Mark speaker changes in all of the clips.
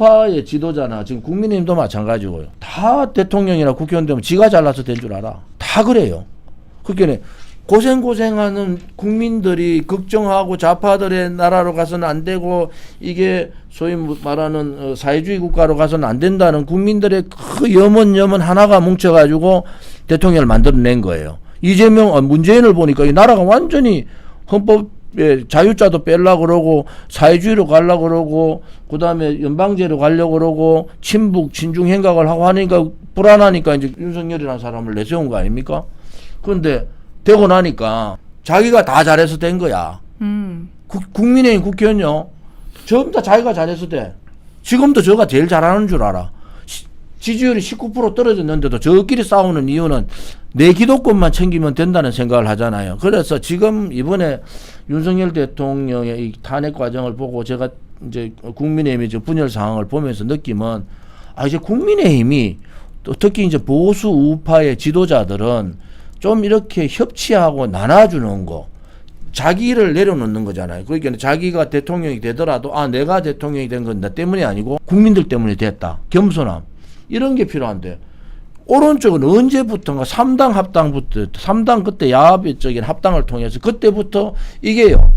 Speaker 1: 우파의 지도자나 지금 국민의힘도 마찬가지고요. 다 대통령이나 국회의원 되면 지가 잘나서 될 줄 알아. 다 그래요. 그러니까 고생하는 국민들이 걱정하고 좌파들의 나라로 가서는 안 되고 이게 소위 말하는 사회주의 국가로 가서는 안 된다는 국민들의 그 염원 하나가 뭉쳐가지고 대통령을 만들어낸 거예요. 문재인을 보니까 이 나라가 완전히 헌법에 자유자도 빼려고 그러고 사회주의로 가려고 그러고 그다음에 연방제로 가려고 그러고 친북 친중 행각을 하고 하니까 불안하니까 이제 윤석열이라는 사람을 내세운 거 아닙니까? 그런데 되고 나니까 자기가 다 잘해서 된 거야. 국민의힘 국회의원요. 전부 다 자기가 잘해서 돼. 지금도 저가 제일 잘하는 줄 알아. 지지율이 19% 떨어졌는데도 저끼리 싸우는 이유는 내 기득권만 챙기면 된다는 생각을 하잖아요. 그래서 지금 이번에 윤석열 대통령의 이 탄핵 과정을 보고 제가 이제 국민의힘의 분열 상황을 보면서 느낌은 이제 국민의힘이 또 특히 이제 보수 우파의 지도자들은 좀 이렇게 협치하고 나눠주는 거, 자기를 내려놓는 거잖아요. 그러니까 자기가 대통령이 되더라도 내가 대통령이 된 건 나 때문이 아니고 국민들 때문에 됐다. 겸손함. 이런 게 필요한데 오른쪽은 언제부턴가 3당 합당부터 3당 그때 야합적인 합당을 통해서 그때부터 이게요.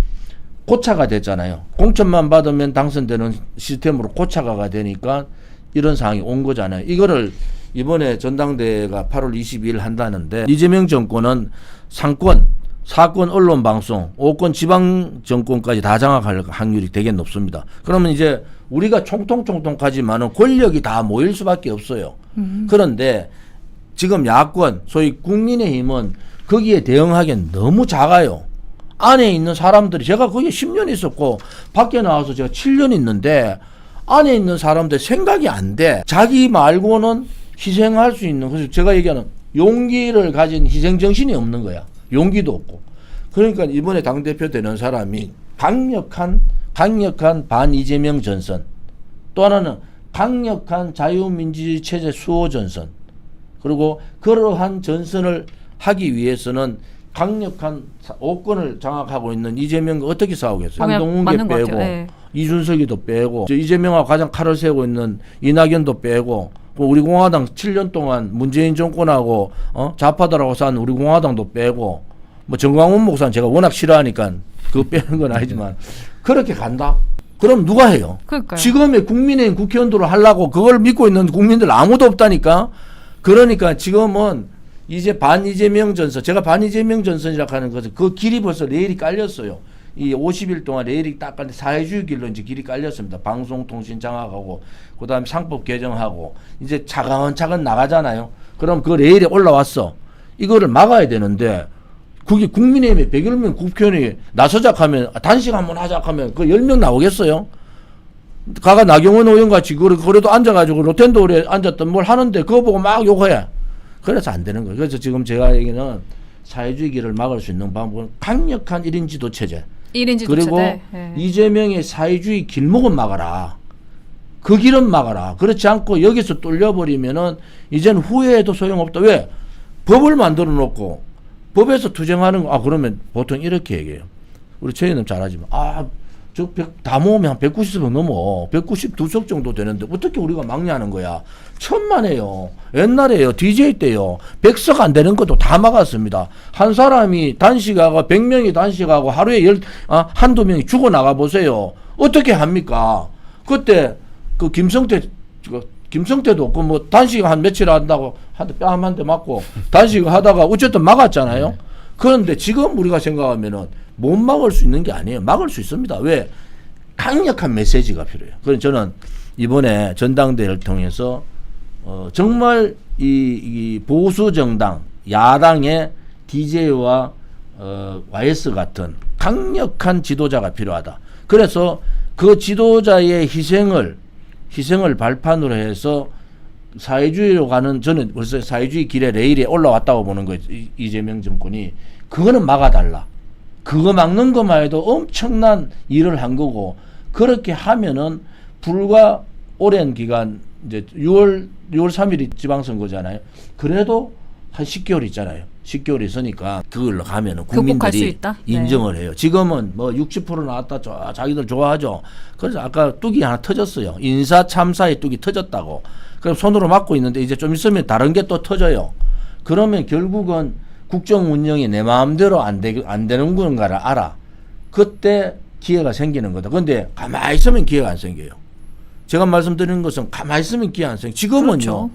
Speaker 1: 고차가 됐잖아요. 공천만 받으면 당선되는 시스템으로 고차가 되니까 이런 상황이 온 거잖아요. 이거를 이번에 전당대회가 8월 22일 한다는데 이재명 정권은 상권, 사권, 언론, 방송, 5권 지방 정권까지 다 장악할 확률이 되게 높습니다. 그러면 이제 우리가 총통까지만은 권력이 다 모일 수밖에 없어요. 그런데 지금 야권, 소위 국민의힘은 거기에 대응하기엔 너무 작아요. 안에 있는 사람들이 제가 거기 10년 있었고 밖에 나와서 제가 7년 있는데 안에 있는 사람들 생각이 안 돼. 자기 말고는 희생할 수 있는, 그래서 제가 얘기하는 용기를 가진 희생정신이 없는 거야. 용기도 없고. 그러니까 이번에 당대표 되는 사람이 강력한 반 이재명 전선, 또 하나는 강력한 자유민주주의 체제 수호 전선, 그리고 그러한 전선을 하기 위해서는 강력한 5권을 장악하고 있는 이재명과 어떻게 싸우겠어요? 한동훈계 빼고 네. 이준석이도 빼고 이재명하고 가장 칼을 세우고 있는 이낙연도 빼고 우리 공화당 7년 동안 문재인 정권하고 좌파들하고 싸운 우리 공화당도 빼고 뭐 정광훈 목사는 제가 워낙 싫어하니까 그거 빼는 건 아니지만 그렇게 간다? 그럼 누가 해요?
Speaker 2: 그러니까요.
Speaker 1: 지금의 국민의힘 국회의원들을 하려고 그걸 믿고 있는 국민들 아무도 없다니까. 그러니까 지금은 이제 반 이재명 전선, 제가 반 이재명 전선이라고 하는 것은 그 길이 벌써 레일이 깔렸어요. 이 50일 동안 레일이 딱 깔린 사회주의 길로 이제 길이 깔렸습니다. 방송통신 장악하고 그다음에 상법 개정하고 이제 차근차근 나가잖아요. 그럼 그 레일에 올라왔어. 이거를 막아야 되는데 그게 국민의힘에 100여 명 국회의원이 나서자하면 단식 한번 하자하면 그 10명 나오겠어요? 가가 나경원 의원같이 그래도 앉아가지고 로텐도에 앉았던 뭘 하는데 그거 보고 막 욕해. 그래서 안 되는 거예요. 그래서 지금 제가 얘기는 사회주의 길을 막을 수 있는 방법은 강력한 1인 지도 체제.
Speaker 2: 1인 지도
Speaker 1: 그리고
Speaker 2: 체제.
Speaker 1: 이재명의 사회주의 길목은 막아라. 그 길은 막아라. 그렇지 않고 여기서 뚫려버리면은 이제는 후회해도 소용없다. 왜? 법을 만들어 놓고 법에서 투쟁하는 거, 그러면 보통 이렇게 얘기해요. 우리 최 의원님 잘하지만, 다 모으면 한 190석 넘어. 192석 정도 되는데, 어떻게 우리가 막냐는 거야. 천만에요. 옛날에요. DJ 때요. 100석 안 되는 것도 다 막았습니다. 한 사람이 단식하고, 100명이 단식하고, 하루에 한두 명이 죽어나가 보세요. 어떻게 합니까? 그때, 김성태도 없고, 뭐, 단식 한 며칠 한다고, 뺨 한 대 맞고, 단식 하다가 어쨌든 막았잖아요. 그런데 지금 우리가 생각하면은 못 막을 수 있는 게 아니에요. 막을 수 있습니다. 왜? 강력한 메시지가 필요해요. 그래서 저는 이번에 전당대회를 통해서, 정말 이 보수 정당, 야당의 DJ와, YS 같은 강력한 지도자가 필요하다. 그래서 그 지도자의 희생을 발판으로 해서 사회주의로 가는, 저는 벌써 사회주의 길의 레일에 올라왔다고 보는 거예요. 이재명 정권이. 그거는 막아달라. 그거 막는 것만 해도 엄청난 일을 한 거고, 그렇게 하면은 불과 오랜 기간, 이제 6월 3일이 지방선거잖아요. 그래도 한 10개월 있잖아요. 10개월 있으니까 그걸로 가면은
Speaker 2: 극복할 수
Speaker 1: 국민들이
Speaker 2: 있다?
Speaker 1: 인정을 해요. 지금은 뭐 60% 나왔다 자기들 좋아하죠. 그래서 아까 뚝이 하나 터졌어요. 인사 참사의 뚝이 터졌다고. 그럼 손으로 막고 있는데 이제 좀 있으면 다른 게 또 터져요. 그러면 결국은 국정 운영이 내 마음대로 안 되는 건가를 알아. 그때 기회가 생기는 거다. 근데 가만히 있으면 기회가 안 생겨요. 제가 말씀드리는 것은 가만히 있으면 기회 안 생겨. 지금은요.
Speaker 2: 그렇죠.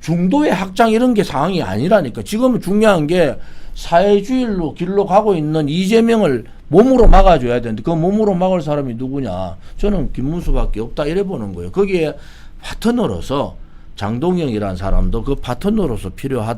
Speaker 1: 중도의 확장 이런 게 상황이 아니라니까. 지금은 중요한 게 사회주의로 길로 가고 있는 이재명을 몸으로 막아줘야 되는데 그 몸으로 막을 사람이 누구냐. 저는 김문수밖에 없다 이래 보는 거예요. 거기에 파트너로서 장동영이라는 사람도 그 파트너로서 필요하다.